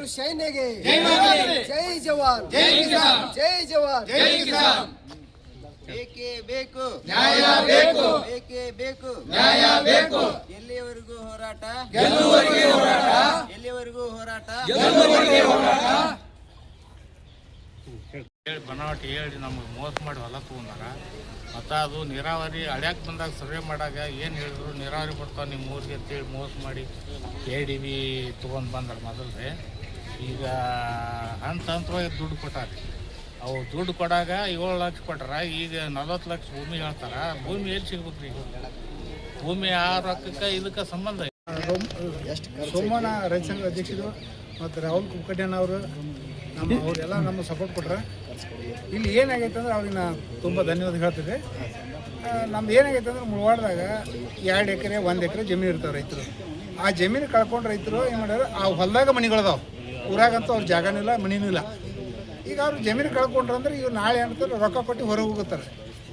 ವೀರ ಸೈನ್ಯಗೆ ಜೈ ಜವಾನ್ ಜೈ ಕಿಸಾನ್ ಜೈ ಜವಾನ್ ಜೈ ಕಿಸಾನ್. ಬೇಕೇ ಬೇಕು ನ್ಯಾಯ ಬೇಕು, ಬೇಕೇ ಬೇಕು ನ್ಯಾಯ ಬೇಕು. ಎಲ್ಲಿಯವರೆಗೂ ಹೋರಾಟ ಗೆಲ್ಲುವವರೆಗೆ ಹೋರಾಟ, ಎಲ್ಲಿಯವರೆಗೂ ಹೋರಾಟ ಗೆಲ್ಲುವವರೆಗೆ ಹೋರಾಟ. ಹೇಳಿ ಬನಾವಟಿ ಹೇಳಿ ನಮಗೆ ಮೋಸ ಮಾಡಿ ಹೊಲ ತೊಗೊಂಡಾರ. ಮತ್ತು ಅದು ನೀರಾವರಿ ಅಡ್ಯಾಕೆ ಬಂದಾಗ ಸರ್ವೆ ಮಾಡಾಗ ಏನು ಹೇಳಿದ್ರು ನೀರಾವರಿ ಬರ್ತಾವೆ ನಿಮ್ಮ ಊರಿಗೆ ಅಂತೇಳಿ ಮೋಸ ಮಾಡಿ ADB ತೊಗೊಂಡು ಬಂದಾರ ಮೊದಲೇ. ಈಗ ಹಂತವಾಗಿ ದುಡ್ಡು ಕೊಟ್ಟಾರೆ. ಅವು ದುಡ್ಡು ಕೊಡಾಗ 7 ಲಕ್ಷ ಕೊಟ್ಟಾರ. ಈಗ 40 ಲಕ್ಷ ಭೂಮಿ ಹೇಳ್ತಾರ. ಭೂಮಿ ಎಲ್ಲಿ ಸಿಗ್ಬೇಕು ರೀ? ಭೂಮಿ ಆ ರೊಕ್ಕಕ್ಕೆ ಇದಕ್ಕೆ ಸಂಬಂಧ. ಸೋಮಣ್ಣ ರೈತ ಸಂಘ ಅಧ್ಯಕ್ಷರು ಮತ್ತು ರಾಹುಲ್ ಕುಕ್ಕಡ್ಯನವರು ಅವರೆಲ್ಲ ನಮಗೆ ಸಪೋರ್ಟ್ ಕೊಟ್ರೆ. ಇಲ್ಲಿ ಏನಾಗೈತೆ ಅಂದ್ರೆ ಅವ್ರಿಗೆ ನಾನು ತುಂಬ ಧನ್ಯವಾದ ಹೇಳ್ತಿದ್ದೆ. ನಮ್ದು ಏನಾಗೈತೆ ಅಂದ್ರೆ ಮುಳವಾಡ್ದಾಗ 2 ಎಕರೆ 1 ಎಕರೆ ಜಮೀನು ಇರ್ತಾವೆ ರೈತರು. ಆ ಜಮೀನು ಕಳ್ಕೊಂಡು ರೈತರು ಏನು ಮಾಡ್ಯಾರ, ಆ ಹೊಲದಾಗ ಮನೆಗಳದಾವೆ. ಊರಾಗಂತೂ ಅವ್ರ ಜಾಗನೂ ಇಲ್ಲ, ಮನೆಯೂ ಇಲ್ಲ. ಈಗ ಅವ್ರು ಜಮೀನು ಕಳ್ಕೊಂಡ್ರು ಅಂದ್ರೆ ಇವ್ರು ನಾಳೆ ಅಂತಾರೆ ರೊಕ್ಕ ಕೊಟ್ಟು ಹೊರಗೆ ಹೋಗುತ್ತಾರೆ.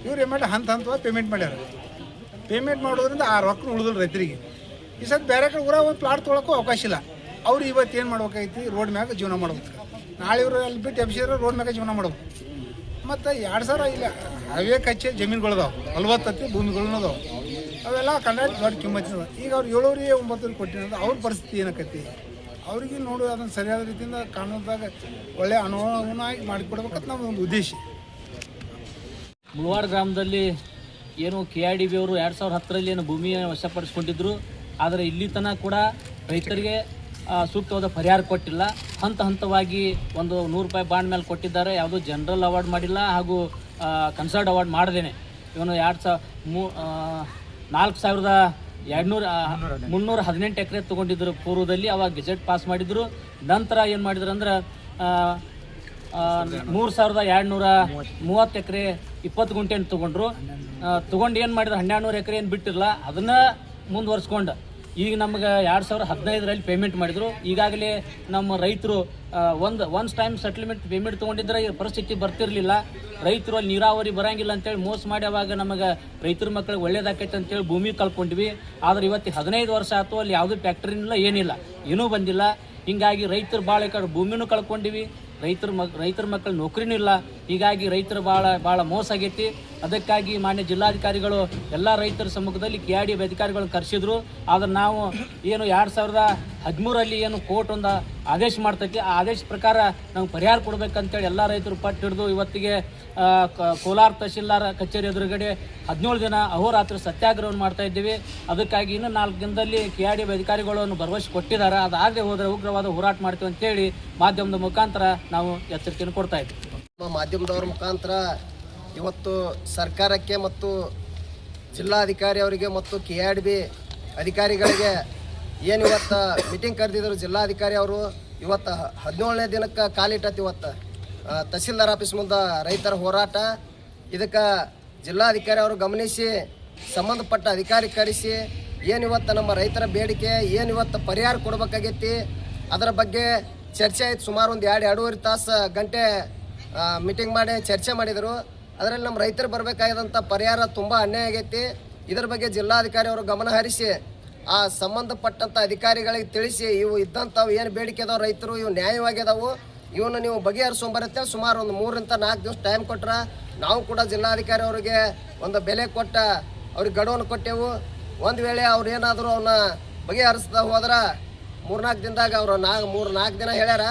ಇವ್ರು ಏನು ಮಾಡಿ ಹಂತವಾಗಿ ಪೇಮೆಂಟ್ ಮಾಡ್ಯಾರ. ಪೇಮೆಂಟ್ ಮಾಡೋದ್ರಿಂದ ಆ ರೊಕ್ಕ ಉಳಿದಿಲ್ಲ ರೈತರಿಗೆ. ಈ ಸತ್ ಬೇರೆ ಕಡೆ ಊರಾಗ ಒಂದು ಪ್ಲಾಟ್ ತೊಗೊಳಕ್ಕೂ ಅವಕಾಶ ಇಲ್ಲ. ಅವ್ರು ಇವತ್ತು ಏನು ಮಾಡ್ಬೇಕಾಯ್ತಿ, ರೋಡ್ ಮ್ಯಾಗ ಜೀವನ ಮಾಡ್ಬೇಕು. ನಾಳೆ ಇವರು ಅಲ್ಲಿ ಬಿಟ್ಟು ಎಬ್ಸಿದ್ರೆ ರೋಡ್ ಮ್ಯಾಗ ಜೀವನ ಮಾಡ್ಬೇಕು. ಮತ್ತು 2000 ಇಲ್ಲ ಅವೇ ಕಚ್ಚೆ ಜಮೀನುಗಳದಾವೆ, 40 ಭೂಮಿಗಳನ್ನೂ ಅದಾವೆ. ಅವೆಲ್ಲ ಕಂಡಾಕ್ಟ್ ದೊಡ್ಡ ಕಿಮ್ಮತ್ತಿನ. ಈಗ ಅವ್ರು 7 9 ಕೊಟ್ಟಿರೋದು ಅವ್ರ ಪರಿಸ್ಥಿತಿ ಏನಕ್ಕೈತಿ ಅವ್ರಿಗೆ ನೋಡಿ ಅದನ್ನು ಸರಿಯಾದ ರೀತಿಯಿಂದ ಕಾನೂನದಾಗ ಒಳ್ಳೆಯ ಅನುಗುಣವಾಗಿ ಮಾಡಿಕೊಡ್ಬೇಕಂತ ನಮ್ಮ ಒಂದು ಉದ್ದೇಶ. ಮುಳವಾಡ ಗ್ರಾಮದಲ್ಲಿ ಏನು KIDB ಅವರು 2010ರಲ್ಲಿ ಏನು ಭೂಮಿಯ ವಶಪಡಿಸ್ಕೊಂಡಿದ್ರು. ಆದರೆ ಇಲ್ಲಿ ತನಕ ಕೂಡ ರೈತರಿಗೆ ಸೂಕ್ತವಾದ ಪರಿಹಾರ ಕೊಟ್ಟಿಲ್ಲ. ಹಂತವಾಗಿ ಒಂದು 100 ರೂಪಾಯಿ ಬಾಂಡ್ ಮೇಲೆ ಕೊಟ್ಟಿದ್ದಾರೆ. ಯಾವುದೂ ಜನರಲ್ ಅವಾರ್ಡ್ ಮಾಡಿಲ್ಲ, ಹಾಗೂ ಕನ್ಸರ್ಟ್ ಅವಾರ್ಡ್ ಮಾಡ್ದೇನೆ. ಇವನು 4,318 ಎಕರೆ ತೊಗೊಂಡಿದ್ರು ಪೂರ್ವದಲ್ಲಿ. ಅವಾಗ ಗೆಜೆಟ್ ಪಾಸ್ ಮಾಡಿದ್ರು. ನಂತರ ಏನು ಮಾಡಿದ್ರು ಅಂದ್ರೆ 3,230 ಎಕರೆ 20 ಗುಂಟೆಯನ್ನು ತೊಗೊಂಡ್ರು. ತೊಗೊಂಡು ಏನು ಮಾಡಿದ್ರು, 1200 ಎಕರೆ ಏನು ಬಿಟ್ಟಿರಲ್ಲ, ಅದನ್ನು ಮುಂದುವರ್ಸ್ಕೊಂಡು ಈಗ ನಮ್ಗೆ 2015ರಲ್ಲಿ ಪೇಮೆಂಟ್ ಮಾಡಿದರು. ಈಗಾಗಲೇ ನಮ್ಮ ರೈತರು ಒಂದು ಟೈಮ್ ಸೆಟ್ಲ್ಮೆಂಟ್ ಪೇಮೆಂಟ್ ತೊಗೊಂಡಿದ್ರೆ ಈ ಪರಿಸ್ಥಿತಿ ಬರ್ತಿರಲಿಲ್ಲ. ರೈತರು ಅಲ್ಲಿ ನೀರಾವರಿ ಬರೋಂಗಿಲ್ಲ ಅಂತೇಳಿ ಮೋಸ ಮಾಡಿ ಅವಾಗ ನಮಗೆ ರೈತರ ಮಕ್ಕಳಿಗೆ ಒಳ್ಳೇದಾಕೈತೆ ಅಂತೇಳಿ ಭೂಮಿ ಕಳ್ಕೊಂಡ್ವಿ. ಆದರೆ ಇವತ್ತು 15 ವರ್ಷ ಆಯ್ತು, ಅಲ್ಲಿ ಯಾವುದೂ ಫ್ಯಾಕ್ಟ್ರಿನಿಲ್ಲ, ಏನಿಲ್ಲ, ಏನೂ ಬಂದಿಲ್ಲ. ಹೀಗಾಗಿ ರೈತರು ಭಾಳ ಈ ಕಡೆ ಭೂಮಿನೂ ಕಳ್ಕೊಂಡಿವಿ, ರೈತರ ಮಕ್ಕಳು ನೌಕರಿನೂ ಇಲ್ಲ. ಹೀಗಾಗಿ ರೈತರು ಭಾಳ ಮೋಸ ಆಗೈತಿ. ಅದಕ್ಕಾಗಿ ಮಾನ್ಯ ಜಿಲ್ಲಾಧಿಕಾರಿಗಳು ಎಲ್ಲ ರೈತರ ಸಮ್ಮುಖದಲ್ಲಿ KIDB ಅಧಿಕಾರಿಗಳನ್ನು ಕರೆಸಿದ್ರು. ಆದರೆ ನಾವು ಏನು 2013ರಲ್ಲಿ ಏನು ಕೋರ್ಟ್ ಒಂದು ಆದೇಶ ಮಾಡ್ತೈತಿ, ಆ ಆದೇಶ ಪ್ರಕಾರ ನಮ್ಗೆ ಪರಿಹಾರ ಕೊಡ್ಬೇಕಂತೇಳಿ ಎಲ್ಲ ರೈತರು ಪಟ್ಟು ಹಿಡಿದು ಇವತ್ತಿಗೆ ಕೋಲಾರ ತಹಶೀಲ್ದಾರ್ ಕಚೇರಿ ಎದುರುಗಡೆ 17 ದಿನ ಅಹೋರಾತ್ರಿ ಸತ್ಯಾಗ್ರಹವನ್ನು ಮಾಡ್ತಾ ಇದ್ದೀವಿ. ಅದಕ್ಕಾಗಿ ಇನ್ನೂ 4 ದಿನದಲ್ಲಿ KIDB ಅಧಿಕಾರಿಗಳನ್ನು ಭರವಸೆ ಕೊಟ್ಟಿದ್ದಾರೆ. ಅದಾಗದೆ ಹೋದರೆ ಉಗ್ರವಾದ ಹೋರಾಟ ಮಾಡ್ತೀವಿ ಅಂತೇಳಿ ಮಾಧ್ಯಮದ ಮುಖಾಂತರ ನಾವು ಎಚ್ಚರಿಕೆಯನ್ನು ಕೊಡ್ತಾ ಇದ್ದೀವಿ. ಮಾಧ್ಯಮದವ್ರ ಮುಖಾಂತರ ಇವತ್ತು ಸರ್ಕಾರಕ್ಕೆ ಮತ್ತು ಜಿಲ್ಲಾಧಿಕಾರಿ ಅವರಿಗೆ ಮತ್ತು KIDB ಅಧಿಕಾರಿಗಳಿಗೆ ಏನು ಇವತ್ತು ಮೀಟಿಂಗ್ ಕರೆದಿದ್ದರು ಜಿಲ್ಲಾಧಿಕಾರಿ ಅವರು, ಇವತ್ತು 17ನೇ ದಿನಕ್ಕೆ ಕಾಲಿಟ್ಟತಿ. ಇವತ್ತು ತಹಸೀಲ್ದಾರ್ ಆಫೀಸ್ ಮುಂದೆ ರೈತರ ಹೋರಾಟ. ಇದಕ್ಕೆ ಜಿಲ್ಲಾಧಿಕಾರಿ ಅವರು ಗಮನಿಸಿ ಸಂಬಂಧಪಟ್ಟ ಅಧಿಕಾರಿ ಕರೆಸಿ ಏನು ಇವತ್ತು ನಮ್ಮ ರೈತರ ಬೇಡಿಕೆ ಏನು ಇವತ್ತು ಪರಿಹಾರ ಕೊಡಬೇಕಾಗೈತಿ ಅದರ ಬಗ್ಗೆ ಚರ್ಚೆ ಆಯ್ತು. ಸುಮಾರು ಒಂದು 2-2.5 ತಾಸು ಗಂಟೆ ಮೀಟಿಂಗ್ ಮಾಡಿ ಚರ್ಚೆ ಮಾಡಿದರು. ಅದರಲ್ಲಿ ನಮ್ಮ ರೈತರು ಬರಬೇಕಾದಂಥ ಪರಿಹಾರ ತುಂಬ ಅನ್ಯಾಯ ಆಗೈತಿ. ಇದರ ಬಗ್ಗೆ ಜಿಲ್ಲಾಧಿಕಾರಿ ಅವರು ಗಮನ ಹರಿಸಿ ಆ ಸಂಬಂಧಪಟ್ಟಂಥ ಅಧಿಕಾರಿಗಳಿಗೆ ತಿಳಿಸಿ ಇವು ಇದ್ದಂಥವು ಏನು ಬೇಡಿಕೆ ಅದಾವೆ ರೈತರು ಇವು ನ್ಯಾಯವಾಗಿದಾವು, ಇವನ್ನ ನೀವು ಬಗೆಹರಿಸ್ಕೊಂಬರುತ್ತೆ. ಸುಮಾರು ಒಂದು 3-4 ದಿವಸ ಟೈಮ್ ಕೊಟ್ರೆ ನಾವು ಕೂಡ ಜಿಲ್ಲಾಧಿಕಾರಿ ಅವರಿಗೆ ಒಂದು ಬೆಲೆ ಕೊಟ್ಟ ಅವ್ರಿಗೆ ಗಡುವನ್ನು ಕೊಟ್ಟೆವು. ಒಂದು ವೇಳೆ ಅವ್ರು ಏನಾದರೂ ಅವನ್ನ ಬಗೆಹರಿಸ್ತಾ ಹೋದ್ರೆ 3-4 ದಿನದಾಗ ಅವರು 3-4 ದಿನ ಹೇಳ್ಯಾರ.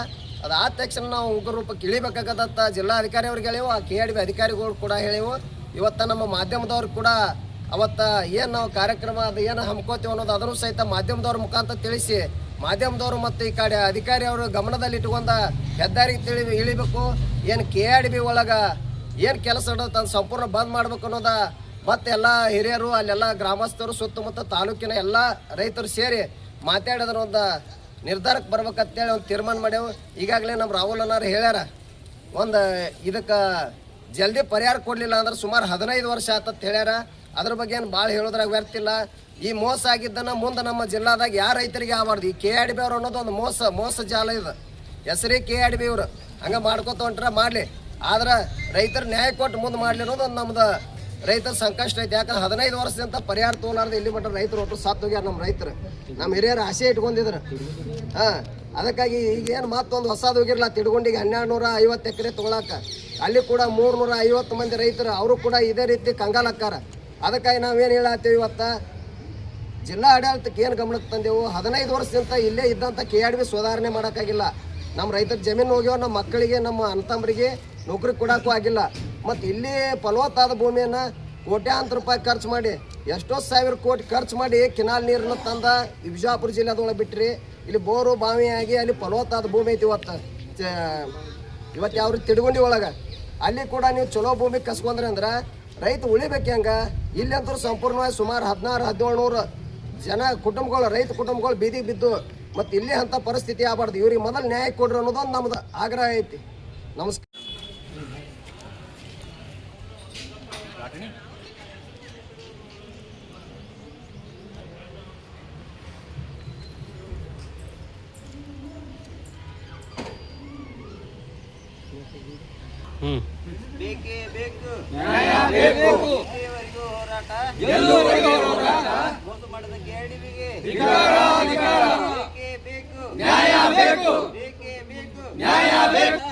ಅದಾದ ತಕ್ಷಣ ನಾವು ಉಗ್ರ ರೂಪಕ್ಕೆ ಇಳಿಬೇಕಾಗತ್ತ ಜಿಲ್ಲಾಧಿಕಾರಿ ಅವ್ರಿಗೆ ಹೇಳಿವು, ಆ KIDB ಅಧಿಕಾರಿಗಳು ಕೂಡ ಹೇಳಿವು. ಇವತ್ತು ನಮ್ಮ ಮಾಧ್ಯಮದವ್ರು ಕೂಡ ಅವತ್ತು ಏನು ನಾವು ಕಾರ್ಯಕ್ರಮ ಅದು ಏನು ಹಮ್ಕೋತೀವಿ ಅನ್ನೋದು ಅದನ್ನು ಸಹಿತ ಮಾಧ್ಯಮದವ್ರ ಮುಖಾಂತರ ತಿಳಿಸಿ ಮಾಧ್ಯಮದವರು ಮತ್ತು ಈ ಕಡೆ ಅಧಿಕಾರಿ ಅವರು ಗಮನದಲ್ಲಿ ಇಟ್ಕೊಂಡ ಹೆದ್ದಾರಿಗೆ ಇಳಿಬೇಕು. ಏನು KIDB ಒಳಗೆ ಏನು ಕೆಲಸ ತನ್ನ ಸಂಪೂರ್ಣ ಬಂದ್ ಮಾಡ್ಬೇಕು ಅನ್ನೋದ ಮತ್ತು ಎಲ್ಲ ಹಿರಿಯರು ಅಲ್ಲೆಲ್ಲ ಗ್ರಾಮಸ್ಥರು ಸುತ್ತಮುತ್ತ ತಾಲೂಕಿನ ಎಲ್ಲ ರೈತರು ಸೇರಿ ಮಾತಾಡಿದ್ರ ಒಂದು ನಿರ್ಧಾರಕ್ಕೆ ಬರ್ಬೇಕಂತೇಳಿ ಒಂದು ತೀರ್ಮಾನ ಮಾಡ್ಯಾವು. ಈಗಾಗಲೇ ನಮ್ಮ ರಾಹುಲ್ ಅನ್ನಾರು ಹೇಳ್ಯಾರ, ಒಂದು ಇದಕ್ಕೆ ಜಲ್ದಿ ಪರಿಹಾರ ಕೊಡಲಿಲ್ಲ ಅಂದ್ರೆ ಸುಮಾರು 15 ವರ್ಷ ಆತಂತ ಹೇಳ್ಯಾರ. ಅದ್ರ ಬಗ್ಗೆ ಏನು ಭಾಳ ಹೇಳೋದ್ರಾಗ ವ್ಯರ್ಥ ಇಲ್ಲ. ಈ ಮೋಸ ಆಗಿದ್ದನ್ನು ಮುಂದೆ ನಮ್ಮ ಜಿಲ್ಲಾದಾಗ ಯಾರು ರೈತರಿಗೆ ಆಗಬಾರ್ದು. ಈ KIDB ಅವ್ರು ಅನ್ನೋದು ಒಂದು ಮೋಸ ಜಾಲ ಇದು. ಹೆಸರೇ KIDB ಇವರು ಹಂಗೆ ಮಾಡ್ಕೊತ ಹೊಂಟ್ರೆ ಮಾಡಲಿ, ಆದ್ರೆ ರೈತರು ನ್ಯಾಯ ಕೊಟ್ಟು ಮುಂದೆ ಮಾಡಲಿ ಅನ್ನೋದು ಒಂದು ನಮ್ದು ರೈತರ ಸಂಕಷ್ಟ ಐತಿ. ಯಾಕಂದ್ರೆ 15 ವರ್ಷದಿಂದ ಪರಿಹಾರ ತೋಲಾರ್ದು ಇಲ್ಲಿ ಮಟ್ಟ ರೈತರು ಒಟ್ಟು ಸಾತ್ ಹೋಗ್ಯಾರ. ನಮ್ಮ ರೈತರು ನಮ್ಮ ಹಿರಿಯರು ಆಸೆ ಇಟ್ಕೊಂಡಿದ್ರು. ಅದಕ್ಕಾಗಿ ಈಗೇನು ಮತ್ತೊಂದು ಹೊಸದು ಹೋಗಿರಲ್ಲ. ತಿಡ್ಗೊಂಡಿಗೆ 1250 ಎಕರೆ ತೊಗೊಳಕ ಅಲ್ಲಿ ಕೂಡ 350 ಮಂದಿ ರೈತರು ಅವರು ಕೂಡ ಇದೇ ರೀತಿ ಕಂಗಾಲಕ್ಕಾರ. ಅದಕ್ಕಾಗಿ ನಾವೇನು ಹೇಳತ್ತೀವಿ ಇವತ್ತು ಜಿಲ್ಲಾ ಆಡಳಿತಕ್ಕೆ ಏನು ಗಮನಕ್ಕೆ ತಂದೆವು, 15 ವರ್ಷದಿಂದ ಇಲ್ಲೇ ಇದ್ದಂಥ KRB ಸುಧಾರಣೆ ಮಾಡೋಕ್ಕಾಗಿಲ್ಲ. ನಮ್ಮ ರೈತರ ಜಮೀನು ಹೋಗ್ಯಾವ, ನಮ್ಮ ಮಕ್ಕಳಿಗೆ ನಮ್ಮ ಅಣ್ಣತಮ್ಮರಿಗೆ ನೌಕರಿ ಕೊಡೋಕ್ಕೂ ಆಗಿಲ್ಲ. ಮತ್ತು ಇಲ್ಲಿ ಫಲವತ್ತಾದ ಭೂಮಿಯನ್ನು ಕೋಟ್ಯಾಂತರ ರೂಪಾಯಿ ಖರ್ಚು ಮಾಡಿ ಎಷ್ಟೋ ಸಾವಿರ ಕೋಟಿ ಖರ್ಚು ಮಾಡಿ ಕೆನಾಲ್ ನೀರನ್ನು ತಂದ ಈ ಬಿಜಾಪುರ ಜಿಲ್ಲೆದೊಳಗೆ ಬಿಟ್ಟರೆ ಇಲ್ಲಿ ಬೋರು ಬಾವಿಯಾಗಿ ಅಲ್ಲಿ ಫಲವತ್ತಾದ ಭೂಮಿ ಐತಿ. ಇವತ್ತು ಯಾವ ರೀತಿ ತಿಡ್ಗೊಂಡಿ ಒಳಗೆ ಅಲ್ಲಿ ಕೂಡ ನೀವು ಚಲೋ ಭೂಮಿ ಕಸ್ಕೊಂಡ್ರಿ ಅಂದ್ರೆ ರೈತ ಉಳಿಬೇಕು ಹೆಂಗೆ? ಇಲ್ಲಂತೂ ಸಂಪೂರ್ಣವಾಗಿ ಸುಮಾರು 1600-1700 ಜನ ಕುಟುಂಬಗಳು ರೈತ ಕುಟುಂಬಗಳು ಬೀದಿಗೆ ಬಿದ್ದು ಮತ್ತು ಇಲ್ಲಿ ಅಂಥ ಪರಿಸ್ಥಿತಿ ಆಗಬಾರ್ದು. ಇವ್ರಿಗೆ ಮೊದಲು ನ್ಯಾಯ ಕೊಡ್ರಿ ಅನ್ನೋದೊಂದು ನಮ್ದು ಆಗ್ರಹ ಐತಿ. ನಮಸ್ಕಾರ. ಬೇಕೇ ಬೇಕು, ಇಲ್ಲಿಯವರೆಗೂ ಹೋರಾಟ, ಮೋಸ ಮಾಡಿದ KRDBಗೆ ಬೇಕೇ ಬೇಕು, ಬೇಕೇ ಬೇಕು, ನ್ಯಾಯ ಬೇಕು.